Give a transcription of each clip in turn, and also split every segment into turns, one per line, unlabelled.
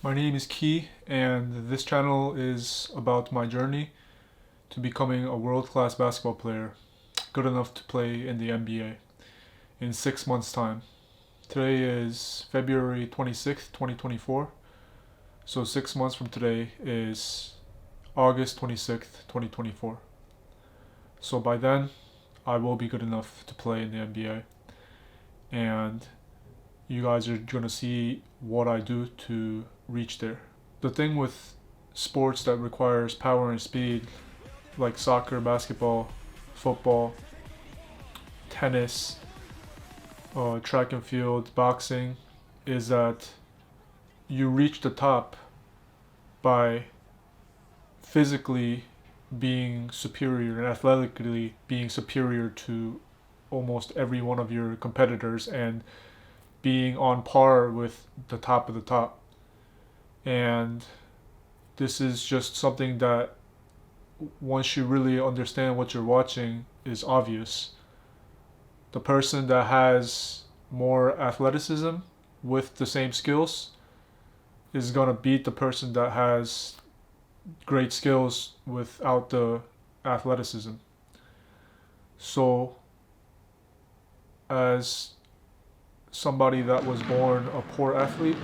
My name is Key, and this channel is about my journey to becoming a world-class basketball player, good enough to play in the NBA in 6 months' time. Today is February 26th, 2024, so 6 months from today is August 26th, 2024. So by then, I will be good enough to play in the NBA, and you guys are going to see what I do to reach there. The thing with sports that requires power and speed, like soccer, basketball, football, tennis, track and field, boxing, is that you reach the top by physically being superior and athletically being superior to almost every one of your competitors and being on par with the top of the top. And this is just something that once you really understand what you're watching is obvious. The person that has more athleticism with the same skills is going to beat the person that has great skills without the athleticism. So as somebody that was born a poor athlete,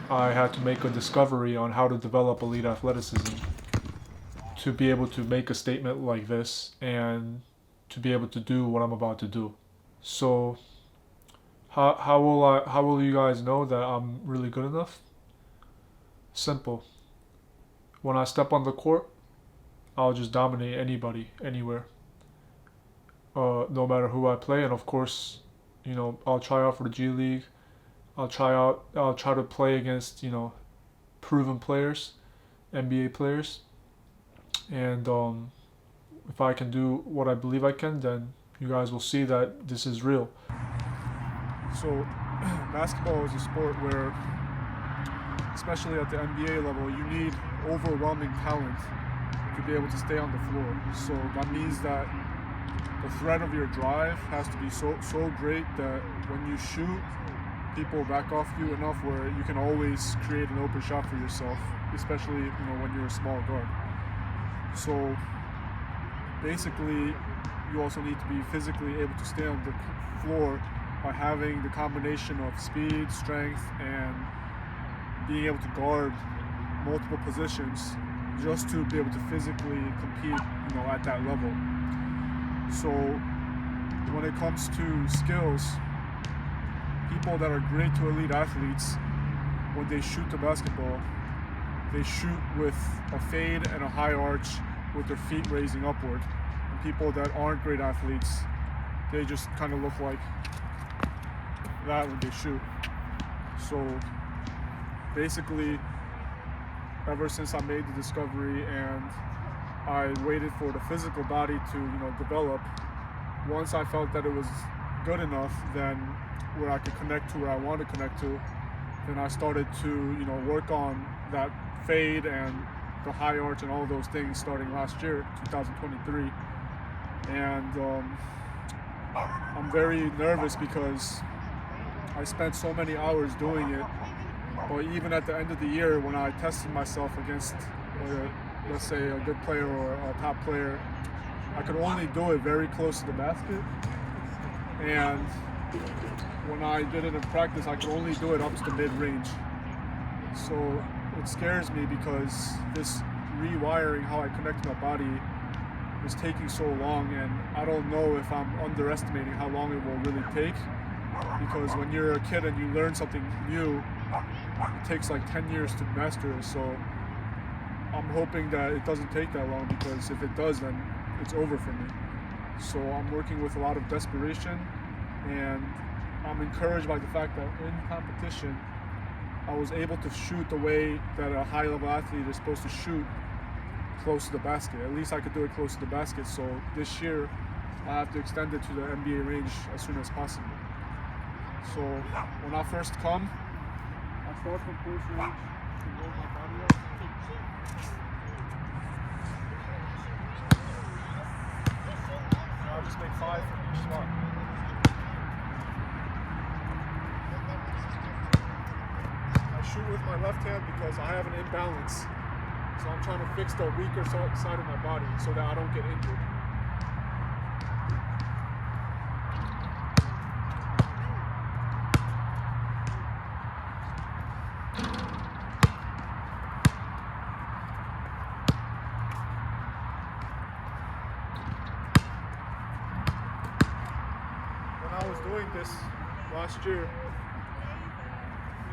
I had to make a discovery on how to develop elite athleticism to be able to make a statement like this and to be able to do what I'm about to do. So how will you guys know that I'm really good enough? Simple. When I step on the court, I'll just dominate anybody, anywhere. No matter who I play, and of course, I'll try out for the G League. I'll try to play against, proven players, NBA players. And if I can do what I believe I can, then you guys will see that this is real. So basketball is a sport where, especially at the NBA level, you need overwhelming talent to be able to stay on the floor. So that means that the threat of your drive has to be so great that when you shoot, people back off you enough where you can always create an open shot for yourself, especially when you're a small guard. So basically, you also need to be physically able to stay on the floor by having the combination of speed, strength, and being able to guard multiple positions just to be able to physically compete, at that level. So when it comes to skills, people that are great to elite athletes, when they shoot the basketball, they shoot with a fade and a high arch with their feet raising upward. And people that aren't great athletes, they just kind of look like that when they shoot. So basically, ever since I made the discovery and I waited for the physical body to develop, once I felt that it was good enough, then where I could connect to where I want to connect to, then I started to work on that fade and the high arch and all those things starting last year, 2023. And I'm very nervous because I spent so many hours doing it. But even at the end of the year, when I tested myself against, let's say, a good player or a top player, I could only do it very close to the basket. And when I did it in practice, I could only do it up to the mid-range. So it scares me because this rewiring how I connect to my body is taking so long, and I don't know if I'm underestimating how long it will really take. Because when you're a kid and you learn something new, it takes like 10 years to master it. So I'm hoping that it doesn't take that long, because if it does, then it's over for me. So I'm working with a lot of desperation, and I'm encouraged by the fact that in competition, I was able to shoot the way that a high-level athlete is supposed to shoot, close to the basket. At least I could do it close to the basket. So this year, I have to extend it to the NBA range as soon as possible. So when I first come, I start from close range to build my body up. I'll just make 5 from each spot. I shoot with my left hand because I have an imbalance. So I'm trying to fix the weaker side of my body so that I don't get injured. When I was doing this last year,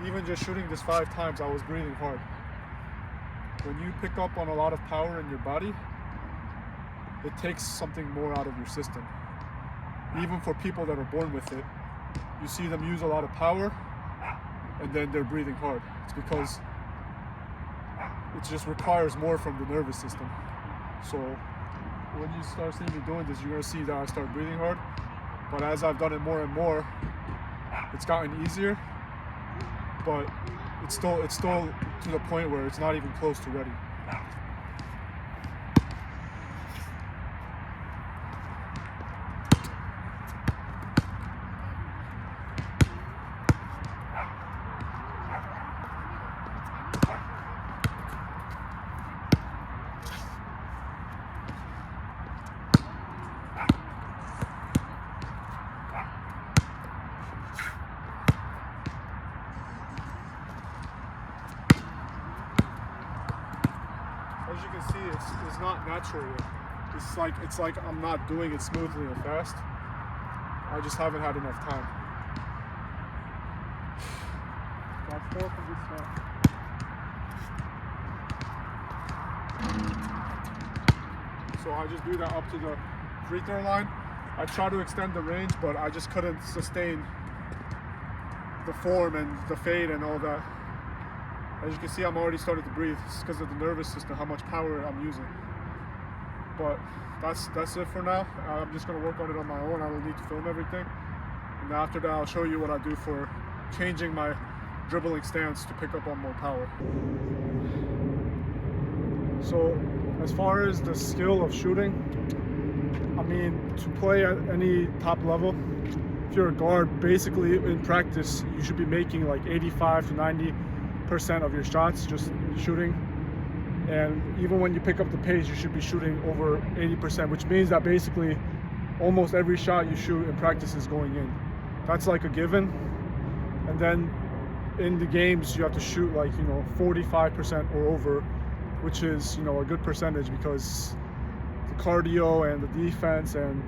even just shooting this 5 times, I was breathing hard. When you pick up on a lot of power in your body, it takes something more out of your system. Even for people that are born with it, you see them use a lot of power and then they're breathing hard. It's because it just requires more from the nervous system. So when you start seeing me doing this, you're gonna see that I start breathing hard. But as I've done it more and more, it's gotten easier, but it's still to the point where it's not even close to ready. As you can see, it's not natural yet. It's like I'm not doing it smoothly and fast. I just haven't had enough time. Got 4 from this side. So I just do that up to the free throw line. I try to extend the range, but I just couldn't sustain the form and the fade and all that. As you can see, I'm already starting to breathe. It's because of the nervous system, how much power I'm using. But that's it for now. I'm just gonna work on it on my own. I don't need to film everything. And after that, I'll show you what I do for changing my dribbling stance to pick up on more power. So as far as the skill of shooting, I mean, to play at any top level, if you're a guard, basically in practice, you should be making like 85 to 90% of your shots just shooting. And even when you pick up the pace, you should be shooting over 80%, which means that basically almost every shot you shoot in practice is going in. That's like a given. And then in the games, you have to shoot like, 45% or over, which is, a good percentage because the cardio and the defense and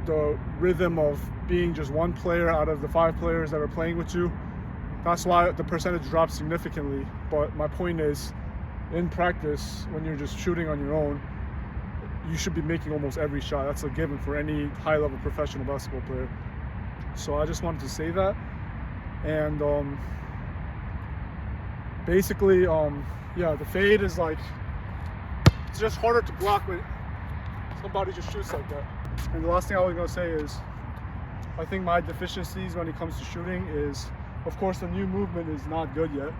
the rhythm of being just one player out of the 5 players that are playing with you, that's why the percentage drops significantly. But my point is, in practice, when you're just shooting on your own, you should be making almost every shot. That's a given for any high-level professional basketball player. So I just wanted to say that. And basically, yeah, the fade is like, it's just harder to block when somebody just shoots like that. And the last thing I was gonna say is, I think my deficiencies when it comes to shooting is, of course, the new movement is not good yet.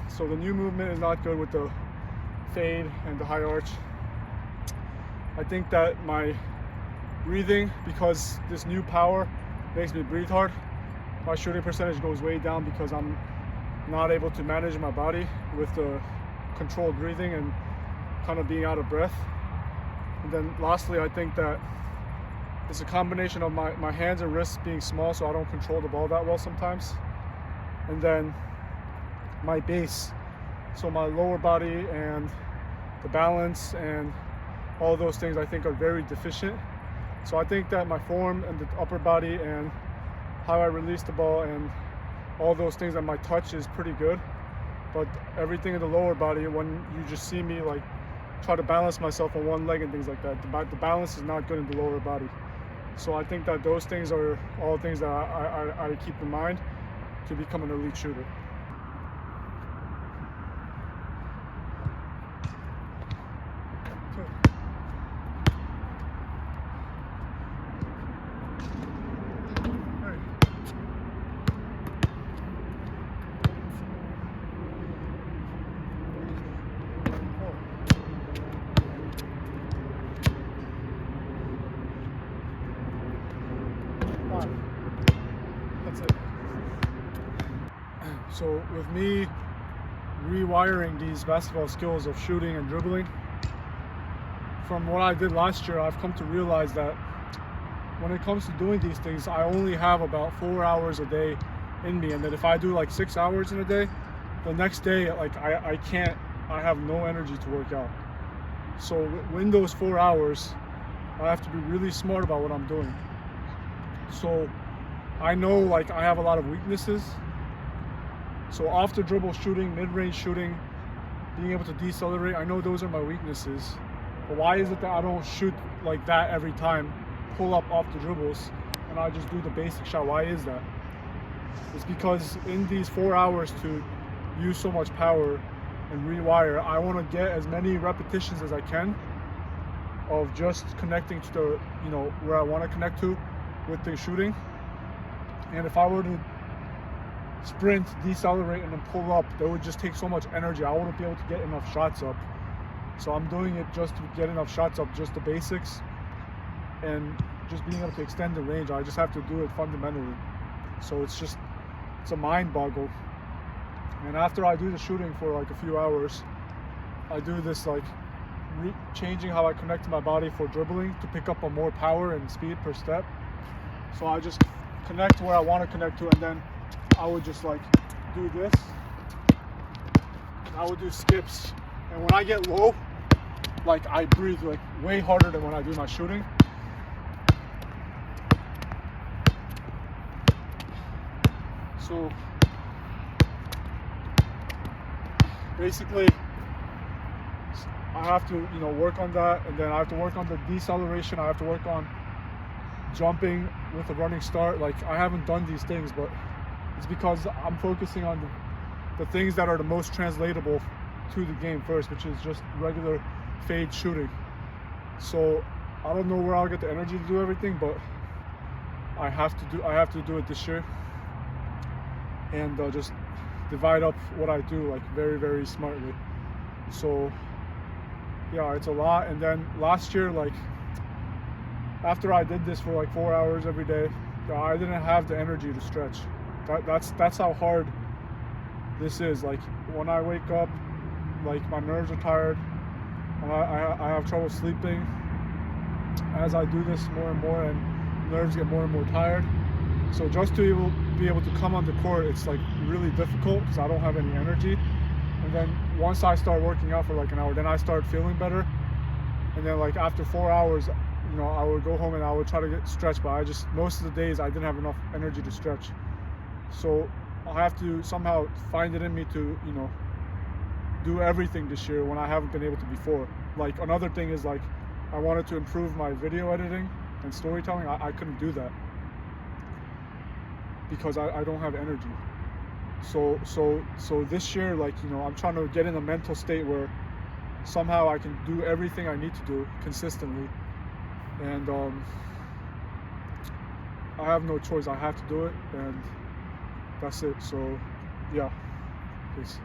So the new movement is not good with the fade and the high arch. I think that my breathing, because this new power makes me breathe hard, my shooting percentage goes way down because I'm not able to manage my body with the controlled breathing and kind of being out of breath. And then lastly, I think that it's a combination of my hands and wrists being small, so I don't control the ball that well sometimes. And then my base, so my lower body and the balance and all those things I think are very deficient. So I think that my form and the upper body and how I release the ball and all those things and my touch is pretty good. But everything in the lower body, when you just see me like try to balance myself on one leg and things like that, the balance is not good in the lower body. So I think that those things are all things that I keep in mind to become an elite shooter.
So with me rewiring these basketball skills of shooting and dribbling, from what I did last year, I've come to realize that when it comes to doing these things, I only have about 4 hours a day in me, and that if I do like 6 hours in a day, the next day like I have no energy to work out. So in those 4 hours, I have to be really smart about what I'm doing. So I know like I have a lot of weaknesses. So off the dribble shooting, mid-range shooting, being able to decelerate, I know those are my weaknesses. But why is it that I don't shoot like that every time, pull up off the dribbles, and I just do the basic shot? Why is that? It's because in these 4 hours to use so much power and rewire, I want to get as many repetitions as I can of just connecting to the, where I want to connect to with the shooting. And if I were to sprint, decelerate, and then pull up, that would just take so much energy. I wouldn't be able to get enough shots up. So I'm doing it just to get enough shots up, just the basics, and just being able to extend the range. I just have to do it fundamentally. So it's a mind boggle. And after I do the shooting for like a few hours, I do this like changing how I connect to my body for dribbling to pick up on more power and speed per step. So I just connect where I want to connect to, and then I would just like do this. I would do skips, and when I get low, like I breathe like way harder than when I do my shooting. So basically I have to work on that, and then I have to work on the deceleration. I have to work on jumping with a running start. Like I haven't done these things, but it's because I'm focusing on the things that are the most translatable to the game first, which is just regular fade shooting. So I don't know where I'll get the energy to do everything, but I have to do it this year, and just divide up what I do like very, very smartly. So yeah, it's a lot. And then last year, like after I did this for like 4 hours every day, I didn't have the energy to stretch. That's how hard this is. Like when I wake up, like my nerves are tired, and I have trouble sleeping. As I do this more and more, and nerves get more and more tired. So just to be able to come on the court, it's like really difficult because I don't have any energy. And then once I start working out for like an hour, then I start feeling better. And then like after 4 hours, I would go home and I would try to get stretched, but most of the days I didn't have enough energy to stretch. So I have to somehow find it in me to, do everything this year when I haven't been able to before. Like another thing is like I wanted to improve my video editing and storytelling. I couldn't do that because I don't have energy. So this year, like, I'm trying to get in a mental state where somehow I can do everything I need to do consistently. And I have no choice. I have to do it, and that's it. So yeah, peace.